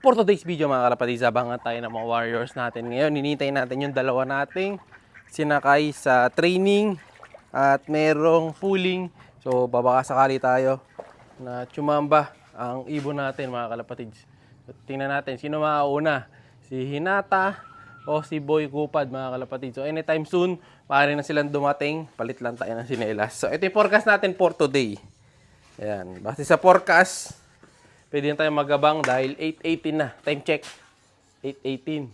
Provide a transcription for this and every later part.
For today's video mga kalapatids, abangan tayo ng mga warriors natin. Ngayon, hinihintay natin yung dalawa nating sinakay sa training at merong pooling. So, babaka sakali tayo na tsumamba ang ibon natin mga kalapatids. So, tingnan natin, sino mauuna? Si Hinata o si Boy Kupad mga kalapatids. So, anytime soon, maaari na silang dumating. Palit lang tayo ng sinelas. So, ito yung forecast natin for today. Ayan. Basta sa forecast, pwede na tayo magabang dahil 8:18 na. Time check. 8:18.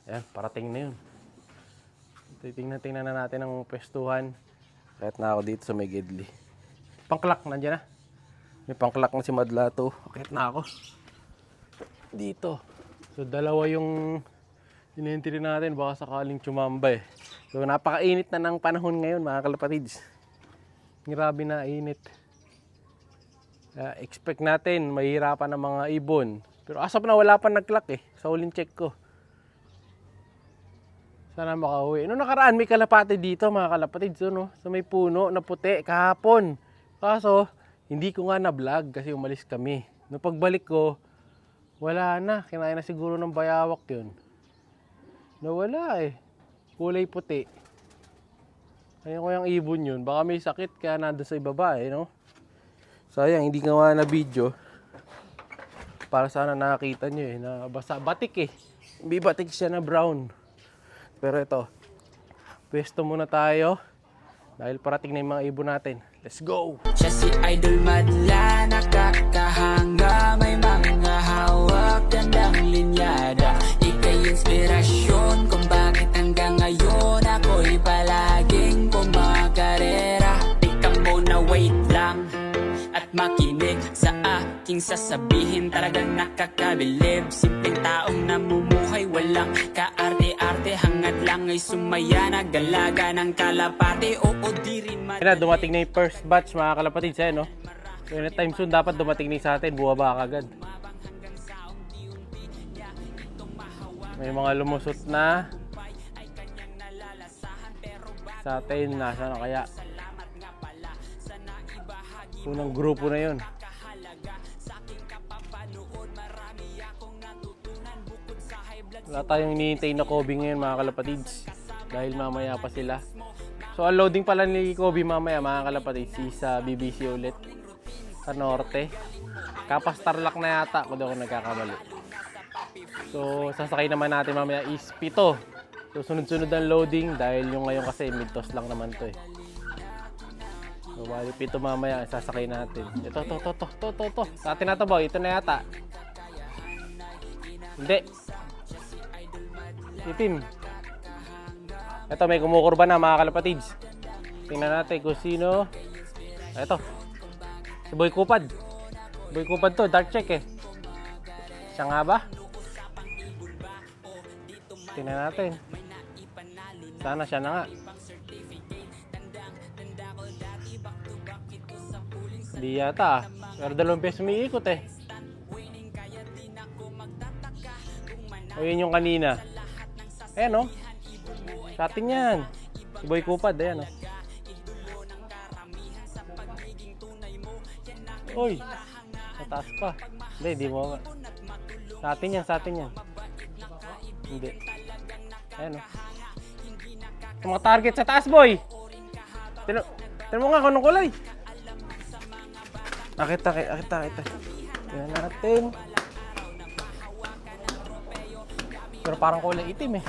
Ayan, parating na yun. Tingnan na natin ang pwestuhan. Kahit na ako dito sa may Gedli. Pangklak, nandiyan na. May pangklak na si Madlato. Kahit na ako. Dito. So, dalawa yung hinihintay natin. Baka sakaling tsumamba eh. So, napakainit na ng panahon ngayon mga kalapatids. Grabe na init. Expect natin mahihirapan ng mga ibon. Pero asap na wala pa nag-clock eh. Sa huling check ko. Sana makauwi. Noong nakaraan may kalapati dito mga kalapatid. So, no? So may puno na puti kahapon. Kaso hindi ko nga na-vlog kasi umalis kami. Noong pagbalik ko, wala na. Kinain na siguro ng bayawak yun. Nawala eh. Kulay puti. Ayun ko yung ibon yun. Baka may sakit kaya nandun sa ibaba eh. No? Sayang, hindi nga na video. Para sana nakakita nyo eh. Na basta batik eh. May batik siya na brown. Pero ito. Pwesto muna tayo. Dahil parating na yung mga ibon natin. Let's go! Siya si Idol Madla, nakakahanga. May mga hawak, gandang linyada. Ika'y inspirasyon kung bakit hanggang ngayon ako'y palaging kumakarera. Ikaw muna wait lang at makinig sa aking sasabihin. Talagang nakakabilib. Simpleng taong namumuhay, walang kaarte-arte. Hangat lang ay sumaya, nagalaga ng kalapate. Oo, di rin Kaya dumating na yung first batch mga kalapatids eh, no? So anytime soon dapat dumating na sa atin, buwaba kagad. May mga lumusot na sa atin, nasa na kaya? Unang grupo na yun. Wala tayong hinihintay na Kobe ngayon mga kalapatids. Dahil mamaya pa sila. So unloading pala ni Kobe mamaya mga kalapatids. Sa BBC ulit. Sa Norte. Kapas Tarlac na yata kung di ako nagkakamali. So sasakay naman natin mamaya is 7. So sunod-sunod ang loading. Dahil yung ngayon kasi mid-toss lang naman to eh. So, bali 7 mamaya, sasakay natin. Ito. Sa atin na to, boy. Ito na yata. Hindi. Itim. Ito, may kumukurba na, mga kalapatids. Tingnan natin kung sino. Ito. Si Boy Kupad. Boy Kupad to, dark check eh. Siya nga ba? Tingnan natin. Sana siya na nga. Hindi yata. Pero 2 beses umiikot eh. Ayun yung kanina. Ayan o. Sa atin yan. Si Boy Kupad. Ayan o. Uy. Mataas pa. Hindi mo. Sa atin yan. Hindi. Ayan o. Sa mga target sa taas, boy. Tinan mo nga kung anong kulay. Nakita. Tingnan natin. Pero parang kulay itim eh.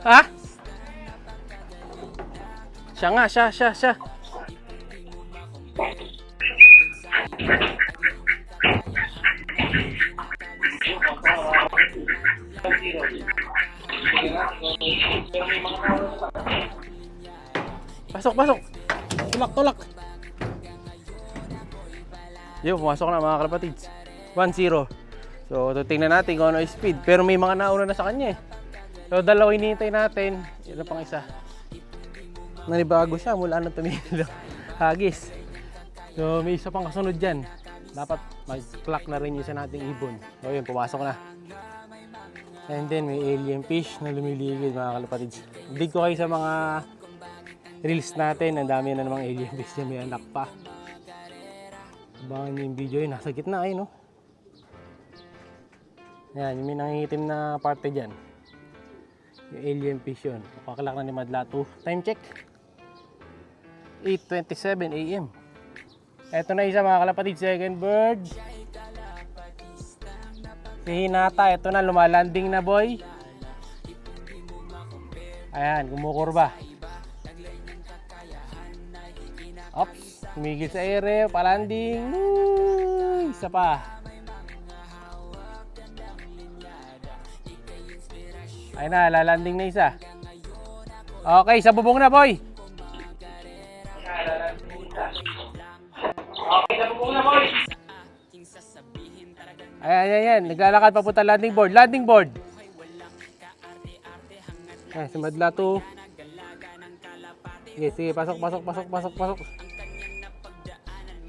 Ha? Siya nga. Pasok. Tulak. Yo, pumasok na mga kalapatids. 1-0. So, tingnan natin kung ano yung speed. Pero may mga nauna na sa kanya eh. So, dalawa hinihintay natin. Ito pang isa. Nanibago siya mula nang tumingin. Hagis. So, may isa pang kasunod dyan. Dapat mag-clock na rin yung isa nating ibon. So, yun, pumasok na. And then, may alien fish na lumiligid mga kalapatids. Dig ko kayo sa mga reels natin. Ang dami na namang alien fish niya, may anak pa. Abangan niyo yung video yun, nasa gitna ay no. Ayan, yung may nangingitim na parte dyan. Yung alien fish yun. Pakalak na ni Madla 2. Time check. 8:27 AM. Eto na isa mga kalapatid, second bird. Si Hinata, eto na, lumalanding na boy. Ayan, kumukurba. Ops, tumigil sa ere, palanding. Woo! Isa pa. Ayun na, lalanding na isa. Okay, sa bubong na boy. Okay, sa bubong na boy. Ayan. Naglalakad papunta landing board. Landing board. Ay, si Madla 2. Sige, pasok.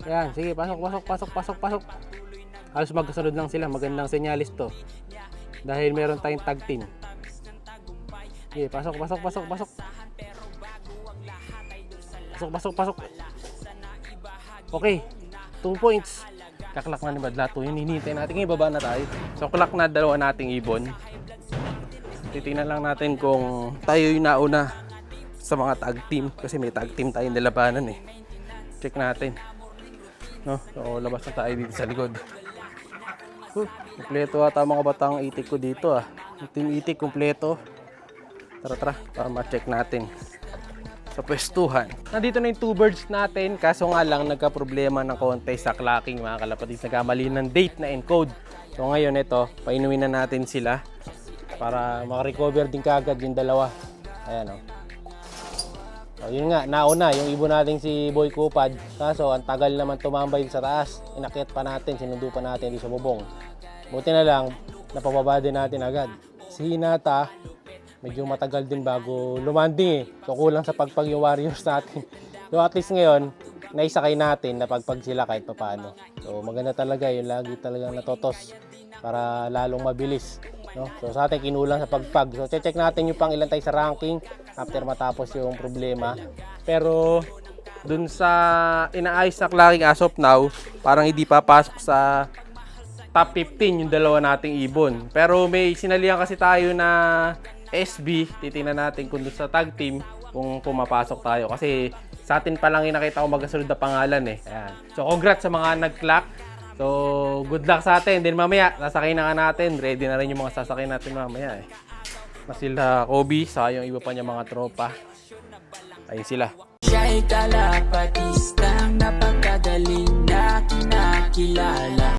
Ayan, sige, pasok. Halos magkasunod lang sila. Magandang senyalis to. Dahil meron tayong tag team. Sige, pasok. Pasok. Okay, 2 points. Kaklak na ni Madla 2. Yun, hinihintay natin. Ngayon, baba na tayo. So, klak na dalawa nating ibon. Titingnan lang natin kung tayo yung nauna sa mga tag team. Kasi may tag team tayong nilabanan eh. Check natin. No? So, labas na tayo dito sa likod. Kompleto ata mga batang itik ko dito ah. Yung team itik, kompleto. Tara, para ma-check natin sa pwestuhan. Nandito na yung 2 birds natin, kaso nga lang nagka-problema ng konti sa clacking mga kalapatid. Nagkamali ng date na encode. So ngayon ito, painumin na natin sila para makarecover din kagad yung dalawa. Ayan o. So yun nga, nauna yung ibon natin si Boy Kupad. Kaso ang tagal naman tumambay sa taas. Inakyat pa natin, sinundo pa natin dito sa bubong. Buti na lang, napababa din natin agad. Si Hinata, medyo matagal din bago lumanding eh. So kulang sa pagpag yung warriors natin. So at least ngayon, naisakay natin na pagpag sila kahit paano. So maganda talaga yun, lagi talagang natotos para lalong mabilis. No? So sa atin kinulang sa pagpag. So check natin yung pang ilan tayo sa ranking after matapos yung problema. Pero dun sa inaayos na clacking as of now, parang hindi papasok sa top 15 yung dalawa nating ibon. Pero may sinalihan kasi tayo na SB, titingnan natin kung doon sa tag team kung pumapasok tayo. Kasi sa atin pa lang yung nakita ko magkasunod na pangalan eh. Ayan. So congrats sa mga nag-clock. So good luck sa atin. Then mamaya, sasakay na nga natin. Ready na rin yung mga sasakay natin mamaya eh. Masila Kobe, sa yung iba pa niya mga tropa. Ayun sila. Siya'y kalapatistang napakagaling na kinakilala.